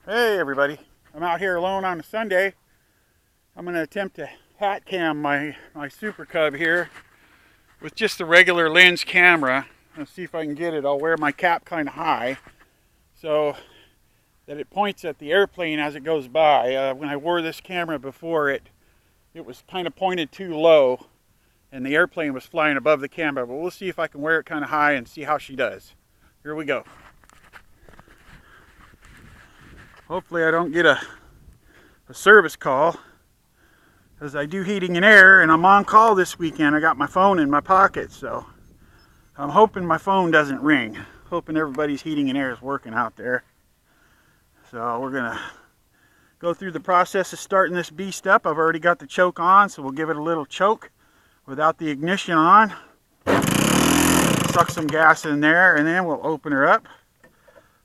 Hey everybody, I'm out here alone on a Sunday. I'm going to attempt to hat cam my Super Cub here with just a regular lens camera. Let's see if I can get it. I'll wear my cap kind of high so that it points at the airplane as it goes by. When I wore this camera before, it was kind of pointed too low and the airplane was flying above the camera, but we'll see if I can wear it kind of high and see how she does. Here we go. Hopefully I don't get a service call, because I do heating and air and I'm on call this weekend. I got my phone in my pocket, so I'm hoping my phone doesn't ring. Hoping everybody's heating and air is working out there. So we're gonna go through the process of starting this beast up. I've already got the choke on, so we'll give it a little choke without the ignition on. Suck some gas in there and then we'll open her up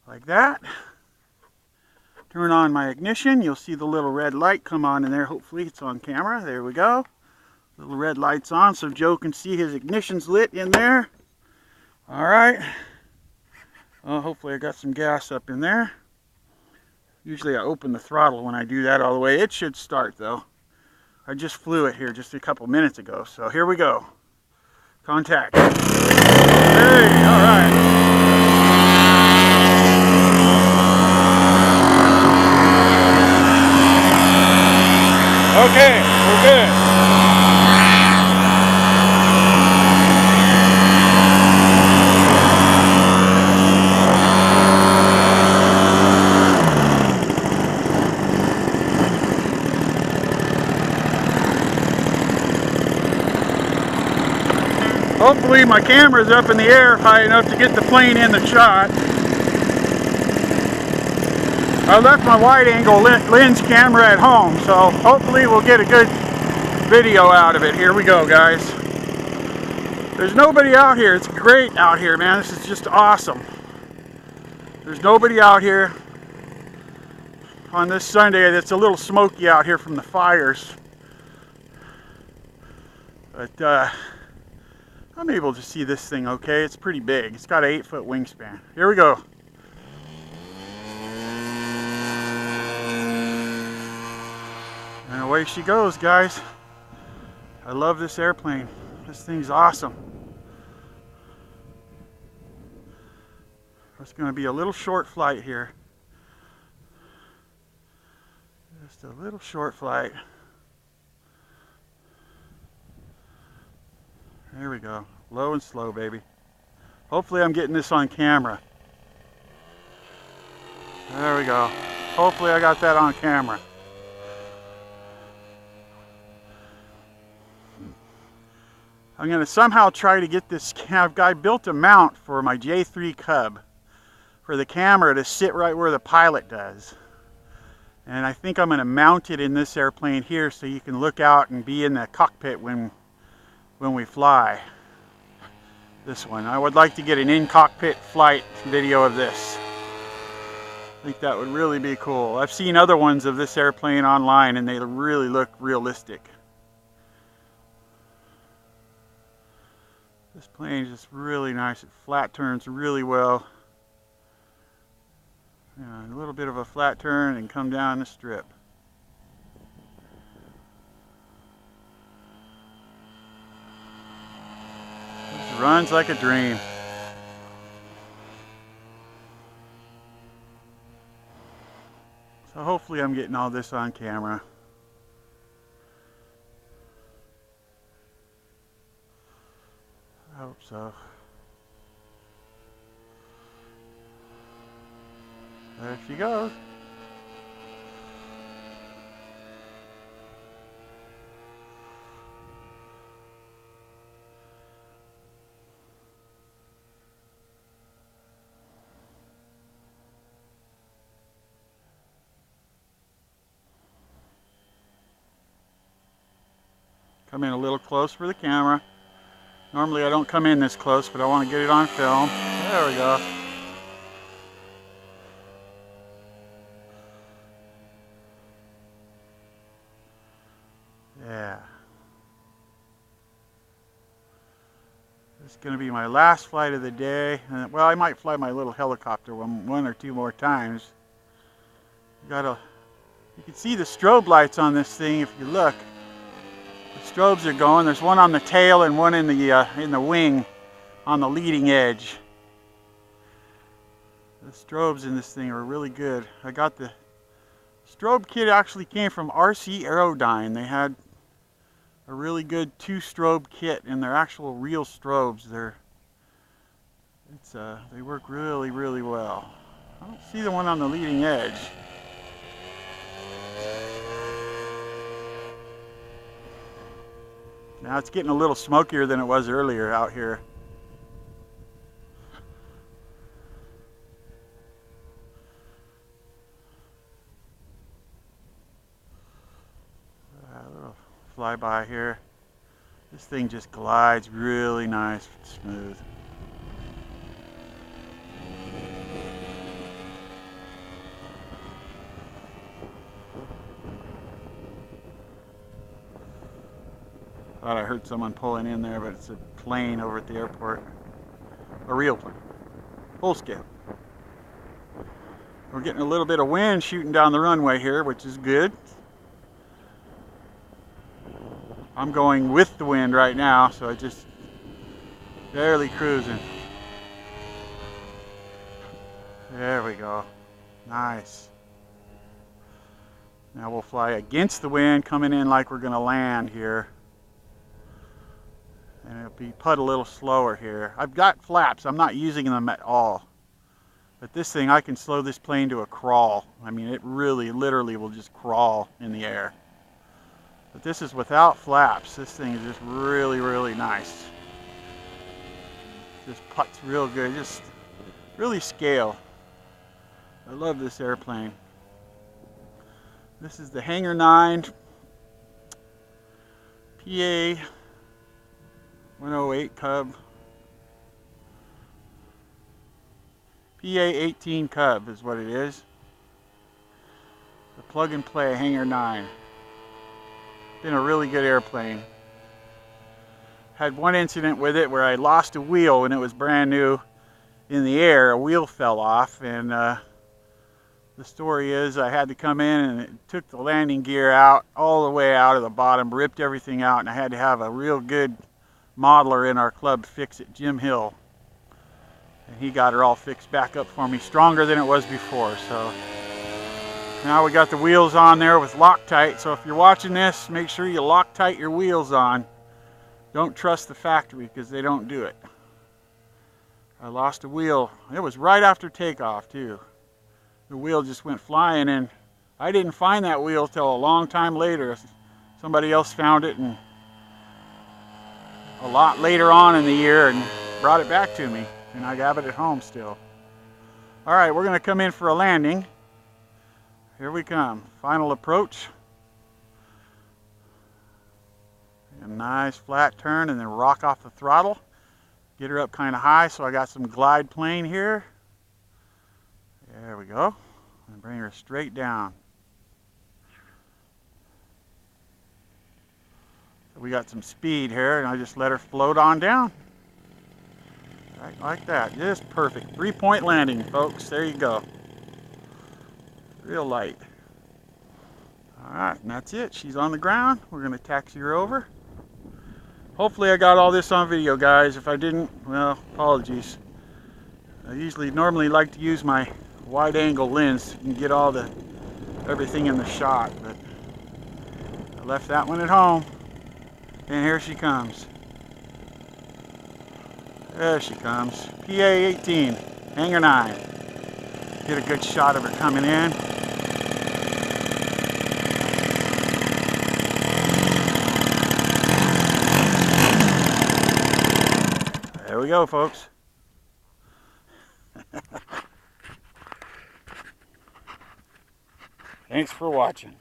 like that. Turn on my ignition. You'll see the little red light come on in there. Hopefully it's on camera. There we go. Little red light's on so Joe can see his ignition's lit in there. Alright. Hopefully I got some gas up in there. Usually I open the throttle when I do that all the way. It should start though. I just flew it here just a couple minutes ago. So here we go. Contact. Hey, alright. Okay, we're good. Hopefully my camera's up in the air high enough to get the plane in the shot. I left my wide-angle lens camera at home, so hopefully we'll get a good video out of it. Here we go, guys. There's nobody out here. It's great out here, man. This is just awesome. There's nobody out here on this Sunday. It's a little smoky out here from the fires. But I'm able to see this thing okay. It's pretty big. It's got an 8-foot wingspan. Here we go. And away she goes, guys. I love this airplane. This thing's awesome. It's going to be a little short flight here. Just a little short flight. There we go. Low and slow, baby. Hopefully I'm getting this on camera. There we go. Hopefully I got that on camera. I'm going to somehow try to get this. I built a mount for my J3 Cub for the camera to sit right where the pilot does. And I think I'm going to mount it in this airplane here so you can look out and be in the cockpit when we fly. This one. I would like to get an in-cockpit flight video of this. I think that would really be cool. I've seen other ones of this airplane online and they really look realistic. This plane is just really nice. It flat turns really well. A little bit of a flat turn and come down the strip. Just runs like a dream. So hopefully I'm getting all this on camera. I hope so. There she goes. Come in a little close for the camera. Normally I don't come in this close, but I want to get it on film. There we go. Yeah. This is going to be my last flight of the day. Well, I might fly my little helicopter one or two more times. You can see the strobe lights on this thing if you look. The strobes are going. There's one on the tail and one in the wing on the leading edge. The strobes in this thing are really good. I got the strobe kit actually came from RC Aerodyne. They had a really good 2-strobe kit, and they're actual real strobes. They work really, really well. I don't see the one on the leading edge. Now it's getting a little smokier than it was earlier out here. A little flyby here. This thing just glides really nice, smooth. Thought I heard someone pulling in there, but it's a plane over at the airport. A real plane. Full scale. We're getting a little bit of wind shooting down the runway here, which is good. I'm going with the wind right now, so I just barely cruising. There we go. Nice. Now we'll fly against the wind, coming in like we're going to land here. And it'll be put a little slower here. I've got flaps. I'm not using them at all. But this thing, I can slow this plane to a crawl. I mean, it really, literally will just crawl in the air. But this is without flaps. This thing is just really, really nice. Just puts real good. Just really scale. I love this airplane. This is the Hangar 9 PA18 Cub. PA18 Cub is what it is. The plug and play Hangar 9. Been a really good airplane. Had one incident with it where I lost a wheel when it was brand new in the air. A wheel fell off, and the story is I had to come in and it took the landing gear out all the way out of the bottom, ripped everything out, and I had to have a real good modeler in our club fix it, Jim Hill. And he got her all fixed back up for me, stronger than it was before. So now we got the wheels on there with Loctite. So if you're watching this, make sure you Loctite your wheels on. Don't trust the factory because they don't do it. I lost a wheel. It was right after takeoff too. The wheel just went flying, and I didn't find that wheel till a long time later. Somebody else found it and a lot later on in the year and brought it back to me, and I have it at home still. All right, we're going to come in for a landing. Here we come. Final approach. A nice flat turn and then rock off the throttle. Get her up kind of high so I got some glide plane here. There we go. And bring her straight down. So we got some speed here, and I just let her float on down. Right like that. Just perfect. 3-point landing, folks. There you go. Real light. Alright, and that's it. She's on the ground. We're going to taxi her over. Hopefully I got all this on video, guys. If I didn't, well, apologies. I normally like to use my wide angle lens and get all everything in the shot, but I left that one at home. And here she comes. There she comes. PA18, Hangar 9. Get a good shot of her coming in. There we go, folks. Thanks for watching.